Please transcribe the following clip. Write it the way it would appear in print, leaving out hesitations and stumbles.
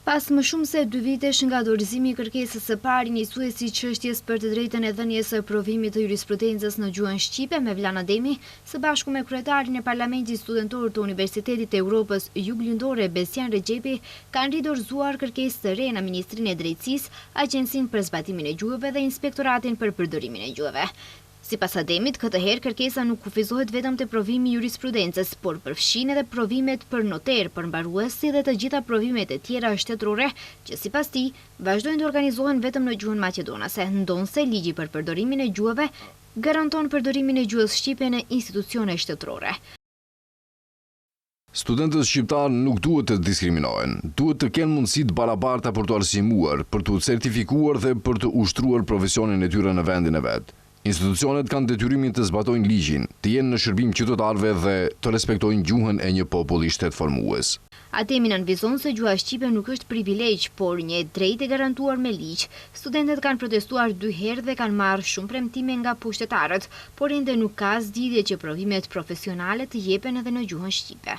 Pas më shumë se 2 vitesh nga dorëzimi i kërkesës së parë njësuesi çështjes për të drejtën e dhënies së provimit të jurisprudencës në gjuhën shqipe me Vlan Ademi, së bashku me kryetarin e Parlamentit Studentor të Universitetit të Evropës Juglindore Besian Rexhepi, kanë ridorëzuar kërkesë të re në Ministrinë e Drejtësisë, Agjencinë për Zbatimin e Gjuhëve dhe Inspektoratin për Përdorimin e Gjuhëve. Sipas Ademit, këtë herë kërkesa nuk kufizohet vetëm te provimi i jurisprudencës, por përfshin edhe provimet për noter, për mbaruesi dhe të gjitha provimet e tjera shtetërore, që sipas tij vazhdojnë të organizohen vetëm në gjuhën maqedonase, ndonse ligji për përdorimin e gjuhëve garanton përdorimin e gjuhës shqipe në institucione shtetërore. Studentët shqiptar nuk duhet të diskriminohen, duhet të kenë mundësi të barabarta për të arsimuar, për të certifikuar dhe për të ushtruar profesionin e tyre në vendin e vet. Institucionet kanë detyrimin të zbatojnë ligjin, të jenë në shërbim qytetarëve dhe të respektojnë gjuhën e një populli shtetformues. Ademi nënvizon se gjuha shqipe nuk është privilegj, por një drejtë e garantuar me ligj. Studentët kanë protestuar 2 herë dhe kanë marrë shumë premtime nga pushtetarët, por ende nuk ka zgjidhje që provimet profesionale të jepen edhe në gjuhën shqipe.